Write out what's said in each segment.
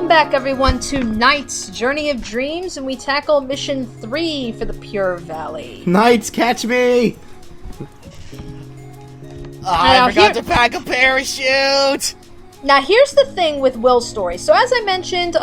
back, everyone, to NiGHTS Journey of Dreams, and we tackle Mission 3 for the Pure Valley. NiGHTS, catch me! I forgot to pack a parachute! Now, here's the thing with Will's story. So, as I mentioned,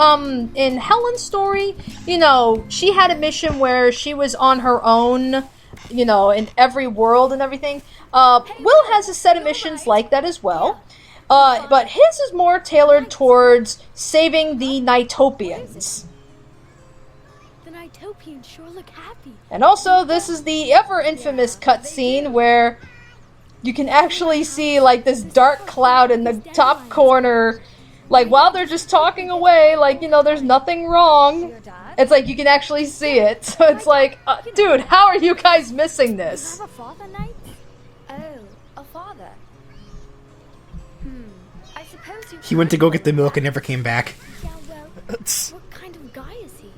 in Helen's story, you know, she had a mission where she was on her own, you know, in every world and everything. Will has a set of missions like that as well. But his is more tailored towards saving the NiGHTOpians. The NiGHTOpians sure look happy. And also, this is the ever-infamous cutscene where you can actually see, like, this dark cloud in the top corner. Like, while they're just talking away, like, you know, there's nothing wrong. It's like, you can actually see it. So it's like, dude, how are you guys missing this? Have a father, Knight? Oh, a father. I suppose you... He went to go get the milk and never came back. Yeah, well, what kind of guy is he?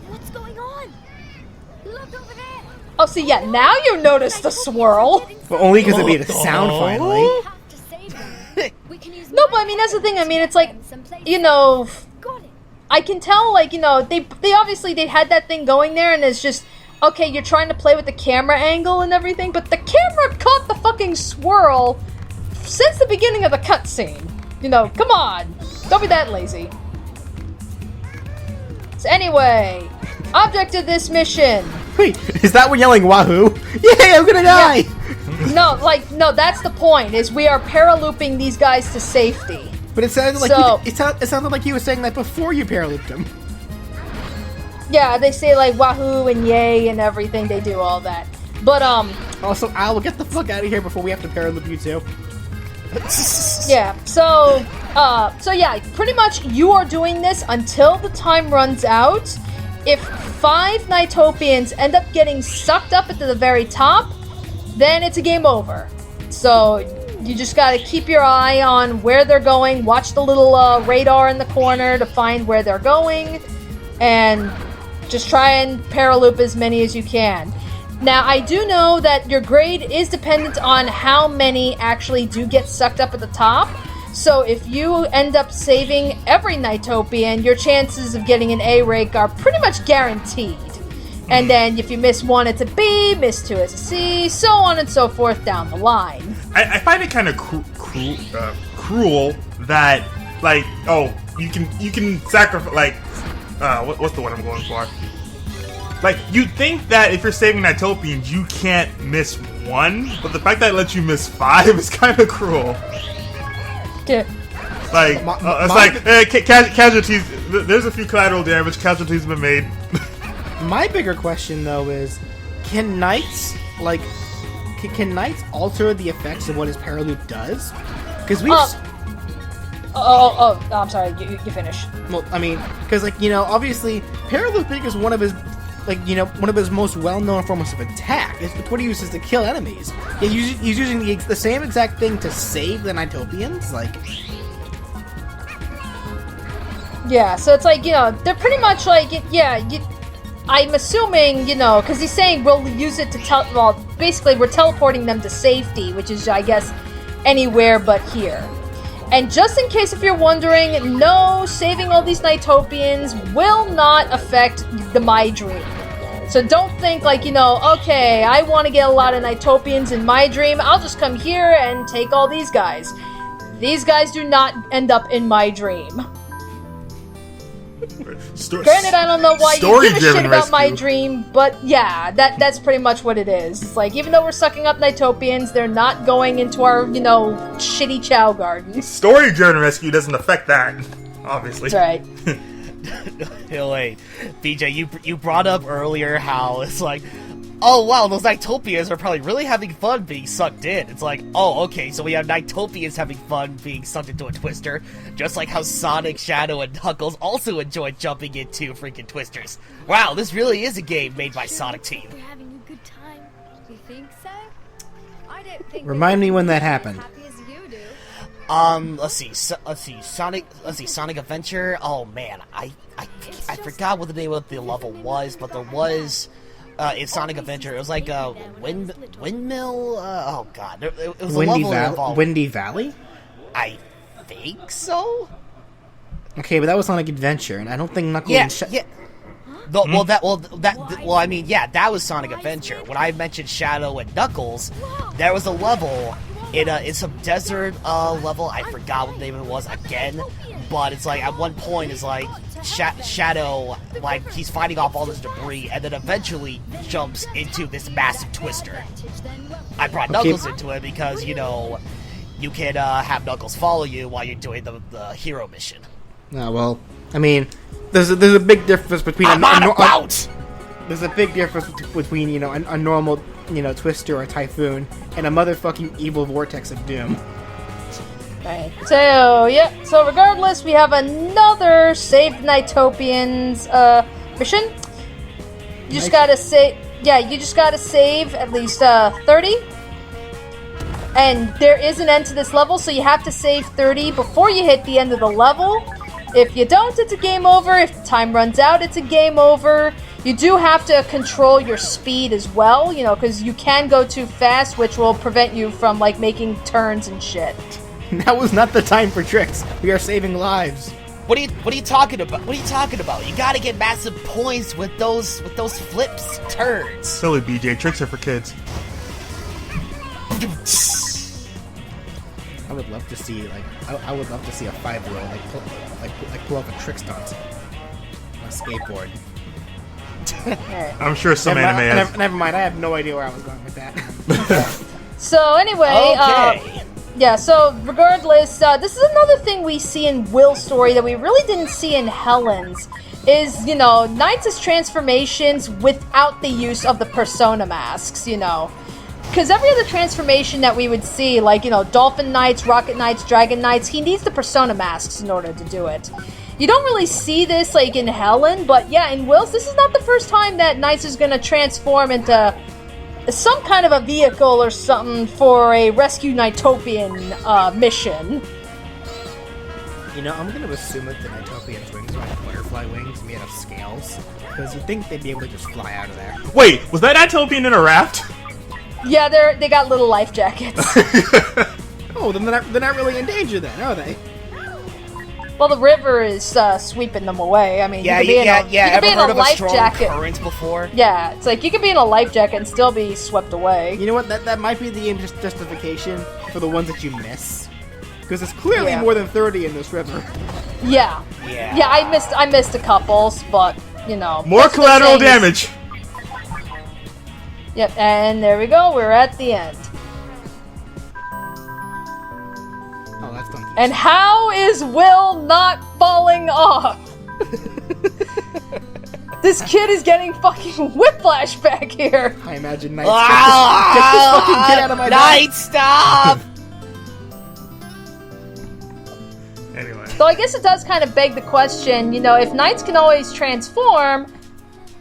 What's going on? Look over there! Oh, see, yeah, now you notice the swirl. But only because it made a sound finally. We have to save him. We can use No, but I mean, that's the thing. I mean, it's like, you know, Got it. I can tell, like, you know, they obviously, they had that thing going there, and it's just, okay, you're trying to play with the camera angle and everything, but the camera caught the fucking swirl since the beginning of the cutscene. You know, come on. Don't be that lazy. So anyway, object of this mission. Wait, is that one yelling Wahoo? Yay, I'm gonna die! Yeah. No, that's the point, is we are paralooping these guys to safety. But it sounded like So- it sounded like you were saying that before you paralooped him. Yeah, they say, like, wahoo and yay and everything, they do all that. But, Also, Al, get the fuck out of here before we have to paraloop you too. yeah, so yeah, pretty much you are doing this until the time runs out. If 5 NiGHTOpians end up getting sucked up at the very top, then it's a game over. So you just gotta keep your eye on where they're going, watch the little radar in the corner to find where they're going, and just try and paraloop as many as you can. Now, I do know that your grade is dependent on how many actually do get sucked up at the top. So if you end up saving every NiGHTOpian, your chances of getting an A rank are pretty much guaranteed. And then if you miss one, it's a B, miss two, it's a C, so on and so forth down the line. I find it kind of cruel that, like, oh, you can sacrifice, like, what's the one I'm going for? Like, you'd think that if you're saving NiGHTOpians, you can't miss one, but the fact that it lets you miss 5 is kind of cruel. Yeah. Like, casualties. There's a few collateral damage. Casualties have been made. My bigger question though is, can Knights can Knights alter the effects of what his paraloop does? Because we've. I'm sorry. You finish. Well, I mean, because, like, you know, obviously paralooping is one of his, like, you know, one of his most well-known forms of attack. It's what he uses to kill enemies. Yeah, he's using the same exact thing to save the NiGHTOpians. Like, yeah. So it's like, you know, they're pretty much like, yeah. I'm assuming, you know, because he's saying we'll use it to well, basically we're teleporting them to safety, which is, I guess, anywhere but here. And just in case if you're wondering, no, saving all these NiGHTOpians will not affect my dream. So don't think like, you know, okay, I want to get a lot of NiGHTOpians in my dream, I'll just come here and take all these guys. These guys do not end up in my dream. Granted, I don't know why you give a shit about my dream, but yeah, that's pretty much what it is. It's like, even though we're sucking up NiGHTOpians, they're not going into our, you know, shitty chow gardens. Story-driven rescue doesn't affect that, obviously. That's right. Wait, BJ, you brought up earlier how it's like, oh wow, those NiGHTOpians are probably really having fun being sucked in. It's like, oh okay, so we have NiGHTOpians having fun being sucked into a twister, just like how Sonic, Shadow, and Knuckles also enjoy jumping into freaking twisters. Wow, this really is a game made by Sonic Team. We're having a good time. You think so? I don't think. remind me when that happened. Happy as you do. Let's see, Sonic Adventure. Oh man, I forgot what the name of the level was, but there was. In Sonic Adventure, it was like a windmill. Oh god, it was a level involved. Windy Valley. I think so. Okay, but that was Sonic Adventure, and I don't think Knuckles. Yeah. I mean, yeah, that was Sonic Adventure. When I mentioned Shadow and Knuckles, there was a level in some desert level. I forgot what the name of it was again, but it's like at one point it's like Shadow, like he's fighting off all this debris, and then eventually jumps into this massive twister. I brought Knuckles into it because you can have Knuckles follow you while you're doing the hero mission. Well, I mean, there's a big difference between there's a big difference between a normal Twister or Typhoon and a motherfucking evil vortex of doom. Right. So regardless, we have another Save the Nighttopians mission. You just gotta save at least 30. And there is an end to this level, so you have to save 30 before you hit the end of the level. If you don't, it's a game over. If time runs out, it's a game over. You do have to control your speed as well, because you can go too fast, which will prevent you from, making turns and shit. That was not the time for tricks. We are saving lives. What are you talking about? What are you talking about? You gotta get massive points with those flips, turns. Silly BJ, tricks are for kids. I would love to see I would love to see a 5-year-old pull off a trick stunt on a skateboard. I'm sure some anime has. Never mind. I have no idea where I was going with that. So anyway, so regardless, this is another thing we see in Will's story that we really didn't see in Helen's. Is Knights' transformations without the use of the persona masks. Because every other transformation that we would see, Dolphin Knights, Rocket Knights, Dragon Knights, he needs the persona masks in order to do it. You don't really see this, in Helen, but yeah, in Will's, this is not the first time that Knights is going to transform into some kind of a vehicle or something for a Rescue Nighttopian mission. I'm going to assume that the Nighttopian's wings are butterfly wings made of scales, because you'd think they'd be able to just fly out of there. Wait, was that Nighttopian in a raft? Yeah, they got little life jackets. Oh, then they're not really in danger then, are they? Well, the river is sweeping them away. I mean, you could be in a life jacket. Currents before? Yeah, it's like you could be in a life jacket and still be swept away. You know what? That might be the game's justification for the ones that you miss, because there's clearly more than 30 in this river. Yeah. I missed a couple, but more collateral damage. Yep, and there we go. We're at the end. Oh, that's done. And how is Will not falling off? This kid is getting fucking whiplash back here. I imagine Knights. Get this fucking kid out of my Knight, stop! Anyway. So I guess it does kind of beg the question, if Knights can always transform,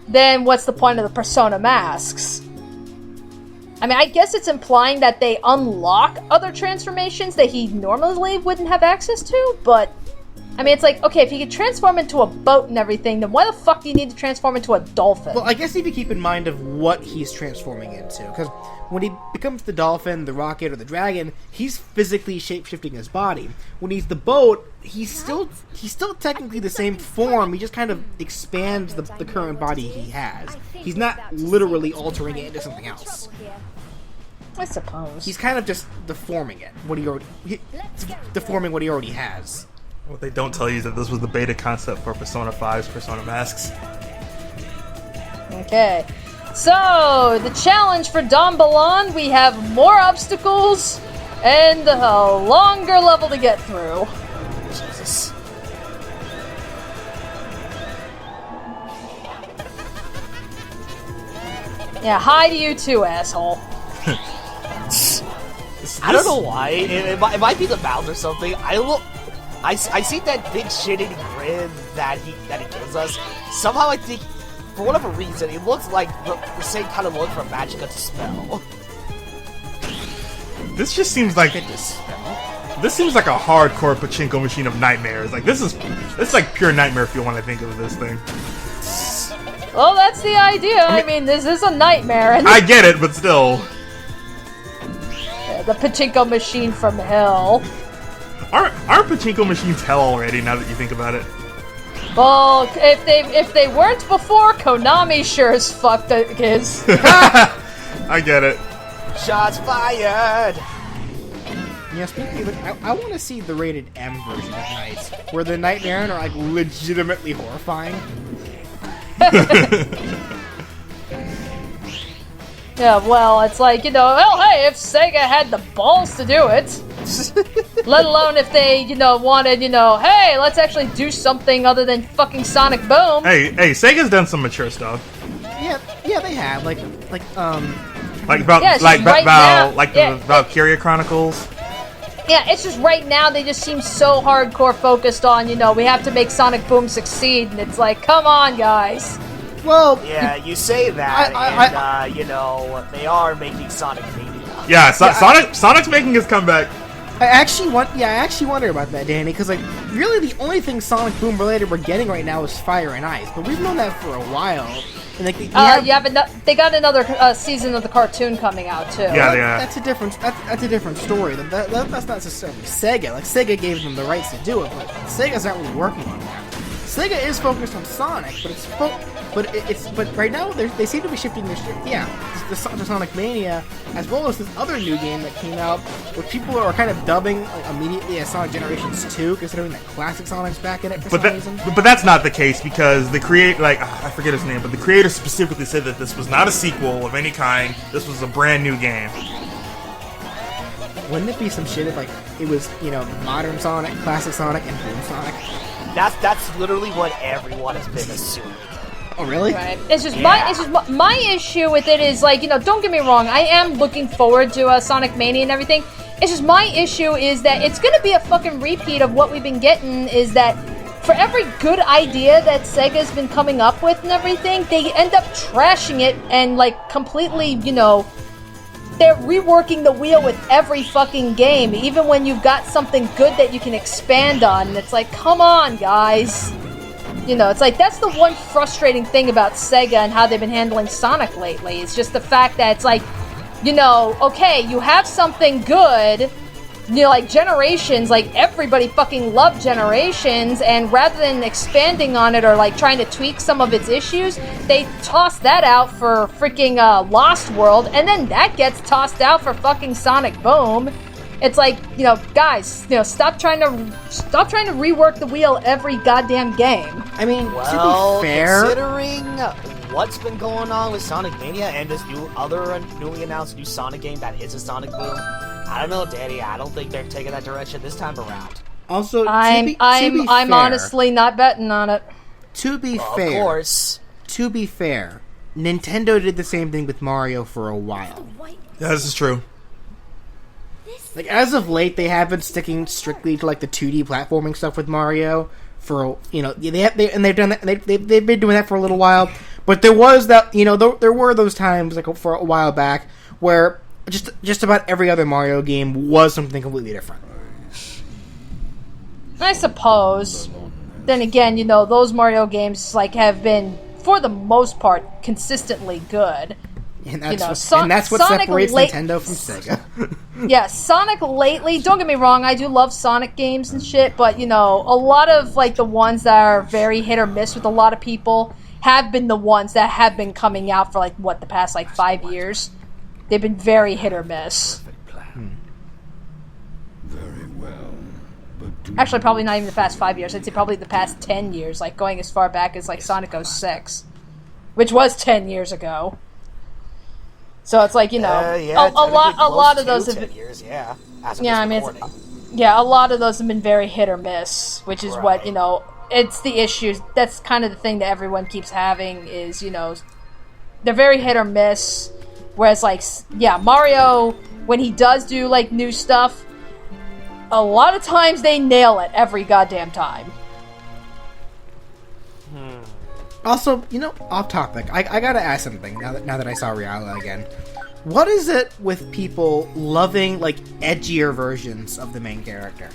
then what's the point of the persona masks? I mean, I guess it's implying that they unlock other transformations that he normally wouldn't have access to, but... I mean, it's like, okay, if he could transform into a boat and everything, then why the fuck do you need to transform into a dolphin? Well, I guess if you keep in mind of what he's transforming into, because when he becomes the dolphin, the rocket, or the dragon, he's physically shape-shifting his body. When he's the boat, he's still technically the same form, he just kind of expands the current body he has. He's not literally altering it into something else. I suppose. He's kind of just deforming it, deforming what he already has. What they don't tell you is that this was the beta concept for Persona 5's Persona Masks. Okay. So, the challenge for Donbalon, we have more obstacles and a longer level to get through. Jesus. Yeah, hi to you too, asshole. I don't know why. It might be the mouth or something. I see that big shitty grin that he gives us. Somehow I think, for whatever reason, it looks like the same kind of look from Magica to Spell. This just seems like this seems like a hardcore pachinko machine of nightmares. Like this is like pure nightmare fuel when I think of this thing. Well, that's the idea. I mean, this is a nightmare. And I get it, but still. the pachinko machine from hell. aren't pachinko machines hell already? Now that you think about it. Well, if they weren't before, Konami sure as fuck is. I get it. Shots fired! Yeah, speaking of, I want to see the rated M version of Nights, where the Nightmare are like legitimately horrifying. Yeah, well, it's like, well, hey, if Sega had the balls to do it, let alone if they, wanted, hey, let's actually do something other than fucking Sonic Boom. Hey, Sega's done some mature stuff. Yeah, they have the Yeah, Valkyria Chronicles. Yeah, it's just right now they just seem so hardcore focused on, we have to make Sonic Boom succeed, and it's like, come on, guys. Well, Yeah, you say that, they are making Sonic Mania. Yeah, Sonic's making his comeback. I actually wonder about that, Danny, because really the only thing Sonic Boom related we're getting right now is Fire and Ice, but we've known that for a while. And they got another season of the cartoon coming out too. Yeah. That's a different story. That's not necessarily Sega. Like Sega gave them the rights to do it, but Sega's not really working on that. Sega is focused on Sonic, but right now they seem to be shifting their to Sonic Mania, as well as this other new game that came out, where people are kind of dubbing immediately as Sonic Generations 2, considering that classic Sonic's back in it for some reason. But that's not the case, because the creator, I forget his name, but the creator specifically said that this was not a sequel of any kind. This was a brand new game. Wouldn't it be some shit if it was modern Sonic, classic Sonic, and Boom Sonic? That's literally what everyone has been assuming. Oh, really? Right. It's just my issue with it is don't get me wrong, I am looking forward to Sonic Mania and everything. It's just my issue is that it's gonna be a fucking repeat of what we've been getting. Is that for every good idea that Sega's been coming up with and everything, they end up trashing it and completely they're reworking the wheel with every fucking game, even when you've got something good that you can expand on. And it's like, come on, guys. It's like, that's the one frustrating thing about Sega and how they've been handling Sonic lately. It's just the fact that it's like, okay, you have something good, Generations, everybody fucking loved Generations, and rather than expanding on it or, trying to tweak some of its issues, they toss that out for freaking Lost World, and then that gets tossed out for fucking Sonic Boom. It's like, guys, stop trying to rework the wheel every goddamn game. I mean, well, to be fair, considering what's been going on with Sonic Mania and this newly announced new Sonic game that is a Sonic Boom, I don't know, Danny. I don't think they're taking that direction this time around. Also, I'm honestly not betting on it. To be Well, fair, of course. To be fair, Nintendo did the same thing with Mario for a while. Yeah, this is true. As of late, they have been sticking strictly to the 2D platforming stuff with Mario. For they've done that. They've been doing that for a little while. But there was that there were those times for a while back where just about every other Mario game was something completely different. I suppose. Then again, those Mario games have been, for the most part, consistently good. And that's what Sonic separates Nintendo from Sega. Yeah, Sonic lately, don't get me wrong, I do love Sonic games and shit, but, a lot of, the ones that are very hit or miss with a lot of people have been the ones that have been coming out for, the past, 5 years. They've been very hit or miss. Actually, probably not even the past 5 years. I'd say probably the past 10 years, going as far back as, Sonic 06, which was 10 years ago. So it's a lot of those have been, years, yeah. a lot of those have been very hit or miss, which is what, it's the issue. That's kind of the thing that everyone keeps having is, they're very hit or miss. Whereas, Mario, when he does do, new stuff, a lot of times they nail it every goddamn time. Also, off topic, I gotta ask something now that I saw Reala again. What is it with people loving, edgier versions of the main character?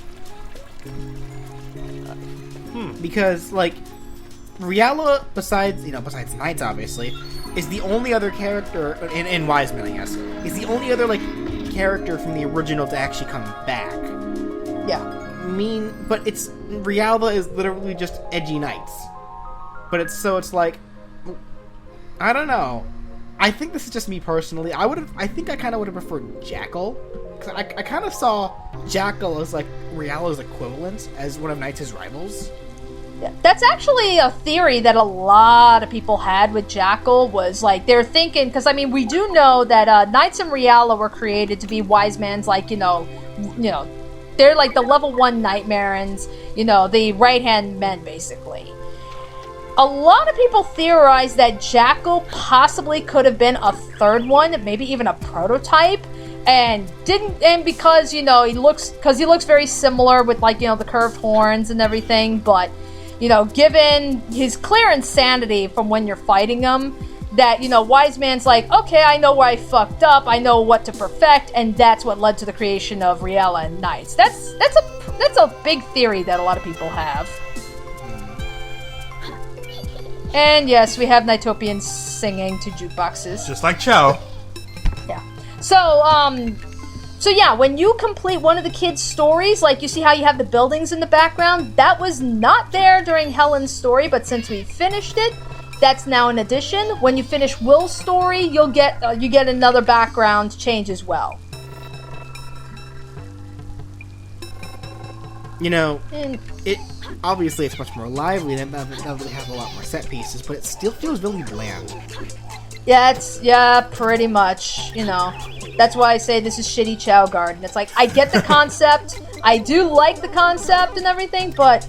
Because, Reala, besides Knights, obviously, is the only other character, and Wiseman, I guess, is the only other, character from the original to actually come back. Yeah. mean, but it's Reala is literally just edgy knights. But it's like, I don't know. I think this is just me personally. I think I kind of would have preferred Jackal. Cause I kind of saw Jackal as like Reala's equivalent as one of Knights' rivals. Yeah, that's actually a theory that a lot of people had with Jackal, was like, they're thinking, because I mean, we do know that Knights and Reala were created to be wise man's, like, you know, they're like the level 1 Nightmarens, you know, the right-hand men, basically. A lot of people theorize that Jackal possibly could have been a third one, maybe even a prototype, and because, you know, he looks very similar with, like, you know, the curved horns and everything, but, you know, given his clear insanity from when you're fighting him, that, you know, wise man's like, okay, I know where I fucked up, I know what to perfect, and that's what led to the creation of Reala and Knights. That's a big theory that a lot of people have. And yes, we have Nighttopians singing to jukeboxes. Just like Chow. Yeah. So yeah, when you complete one of the kids' stories, like you see how you have the buildings in the background, that was not there during Helen's story, but since we finished it, that's now an addition. When you finish Will's story, you get another background change as well. You know, obviously it's much more lively now that they have a lot more set pieces, but it still feels really bland. Yeah, pretty much, you know. That's why I say this is shitty Chow Garden. It's like, I get the concept, I do like the concept and everything, but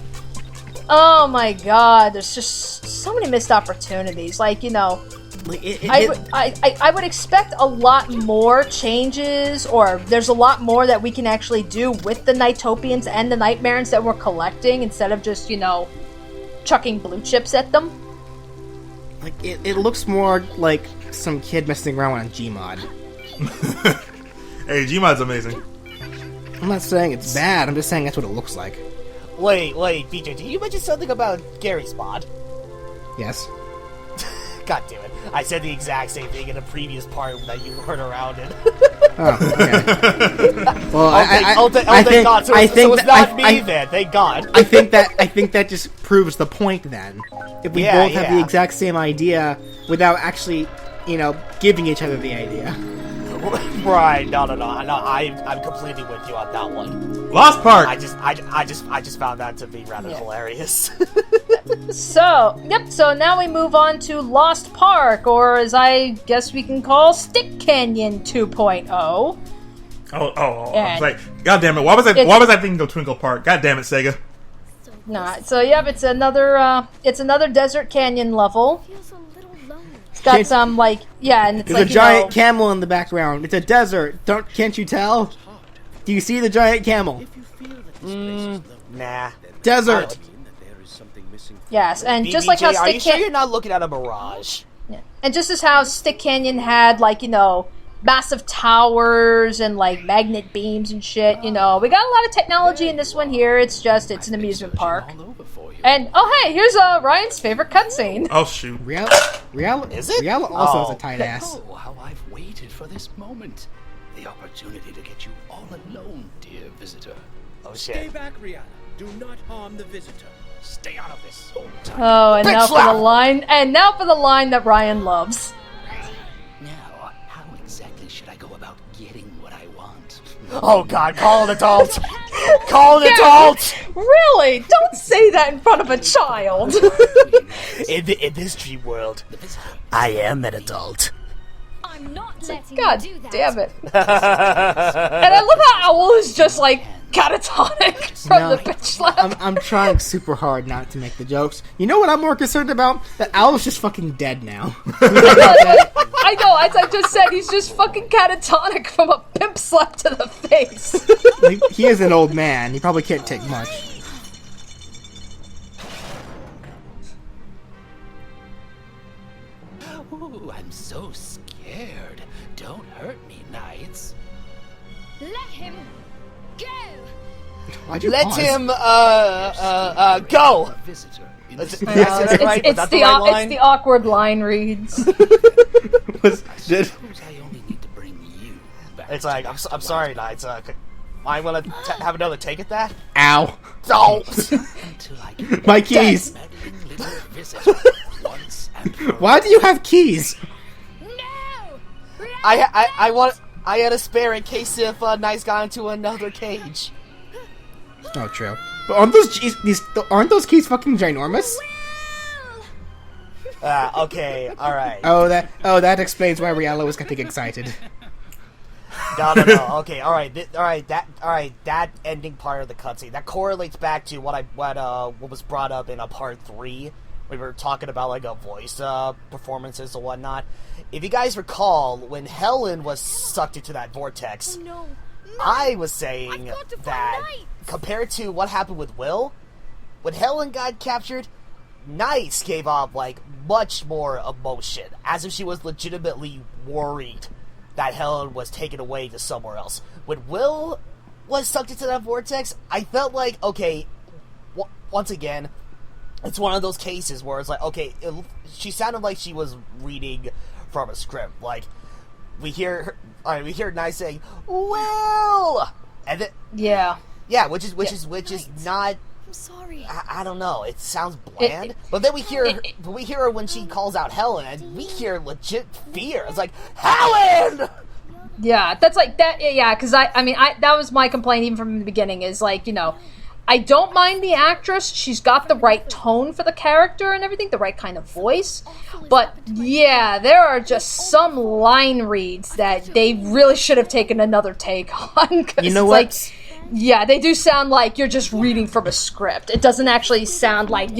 oh my god, there's just so many missed opportunities. Like, you know, I would expect a lot more changes, or there's a lot more that we can actually do with the Nighttopians and the Nightmarens that we're collecting, instead of just, you know, chucking blue chips at them. Like, it looks more like some kid messing around on Gmod. Hey, Gmod's amazing. I'm not saying it's bad, I'm just saying that's what it looks like. Wait, BJ, did you mention something about Gary's mod? Yes. God damn it. I said the exact same thing in a previous part that you weren't around in. Oh, okay. Well, thank God. So it's not me then. Thank God. I think that just proves the point then. If we both have the exact same idea without actually, you know, giving each other the idea. Right? No. I'm completely with you on that one. Lost Park. I just found that to be rather hilarious. So now we move on to Lost Park, or as I guess we can call Stick Canyon 2.0. Oh! I was like, God damn it! Why was I thinking of Twinkle Park? God damn it, Sega! It's another desert canyon level. It's got some and it's there's a giant camel in the background. It's a desert. Can't you tell? Do you see the giant camel? Nah. Desert. Yes, and BBJ, just like how are you sure you're not looking at a mirage? Yeah. And just as how Stick Canyon had, like, you know, massive towers and, like, magnet beams and shit, you know, we got a lot of technology in this one here. It's an amusement park. And, oh hey, here's Ryan's favorite cutscene. Oh shoot. Reala Is it? Reala also has a tight ass. Oh, how I've waited for this moment. The opportunity to get you all alone, dear visitor. Oh Stay shit. back, Reala. Do not harm the visitor. Stay out of this. Oh, and Bitch now slap! for the line that Ryan loves. Now, how exactly should I go about getting what I want? Oh god, call an adult! Call an adult! Really? Don't say that in front of a child. In this dream world, I am an adult. I'm not letting God you do that. damn it. And I love how Owl is just like catatonic from the bitch slap. I'm trying super hard not to make the jokes. You know what I'm more concerned about? That Owl's just fucking dead now. I know, as I just said, he's just fucking catatonic from a pimp slap to the face. Like, he is an old man. He probably can't take much. Ooh, I'm so scared. Don't hurt me, Knights. Let him go. Why'd you Let pause? him, go! A visitor. In It's- this That's right, It's that's the the right line. it's the awkward line reads. Did- Suppose I only need to bring you back. It's like, I'm sorry, Knights, I want to have another take at that. Ow. Oh. Until I get My keys. meddling little visitor once and for Why do you have keys? No! I had a spare in case if Nice got into another cage. Oh, true. But aren't those keys fucking ginormous? Okay, all right. Oh, that explains why Reala was getting excited. No. Okay, all right. That ending part of the cutscene that correlates back to what was brought up in part 3. We were talking about like a voice performances and whatnot. If you guys recall, when Helen was sucked into that vortex, Oh no! I was saying I've got to find that Knights. compared to what happened with Will, when Helen got captured, Nice gave off like much more emotion, as if she was legitimately worried that Helen was taken away to somewhere else. When Will was sucked into that vortex, I felt like, okay, once again, it's one of those cases where it's like, okay, she sounded like she was reading from a script. Like, we hear Nice saying, "Will," and then Yeah. which is not. I'm sorry. I don't know. It sounds bland, but then we hear her when she calls out Helen, and we hear legit fear. It's like, Helen. Yeah, that's like that. Yeah, because I mean, that was my complaint even from the beginning. Is like, I don't mind the actress. She's got the right tone for the character and everything, the right kind of voice. But yeah, there are just some line reads that they really should have taken another take on. 'Cause You know it's what? like, yeah, they do sound like you're just reading from a script. It doesn't actually sound like,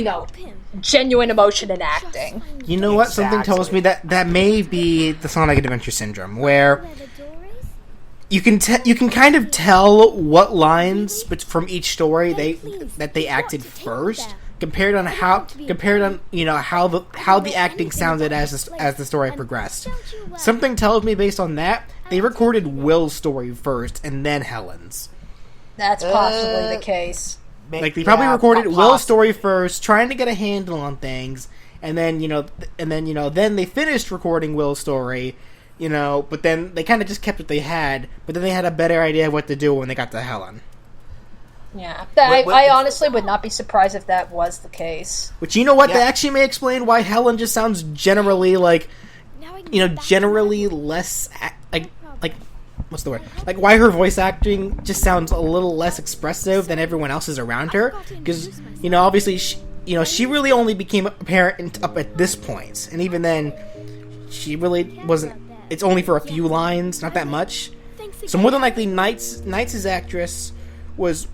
genuine emotion and acting. You know what? Something tells me that may be the Sonic Adventure syndrome, where Where the door is? you can kind of tell what lines from each story they acted first, compared on how the acting sounded as the story progressed. Something tells me based on that they recorded Will's story first and then Helen's. That's possibly the case. Like they probably recorded Will's story first, trying to get a handle on things, and then then they finished recording Will's story, but then they kind of just kept what they had, but then they had a better idea of what to do when they got to Helen. Yeah, I honestly would not be surprised if that was the case. Which that actually may explain why Helen just sounds generally like, generally less like what's the word? Like why her voice acting just sounds a little less expressive than everyone else's around her, because obviously she really only became apparent up at this point, and even then she really wasn't. It's only for a few lines, not that much. So more than likely, Knights' actress was,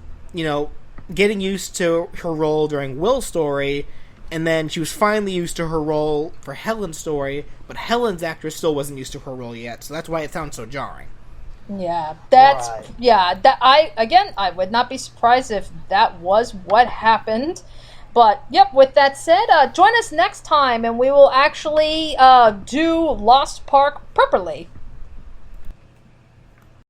getting used to her role during Will's story, and then she was finally used to her role for Helen's story, but Helen's actress still wasn't used to her role yet, so that's why it sounds so jarring. Yeah, that's Right. yeah. That I would not be surprised if that was what happened. But yep. With that said, join us next time, and we will actually do Lost Park properly.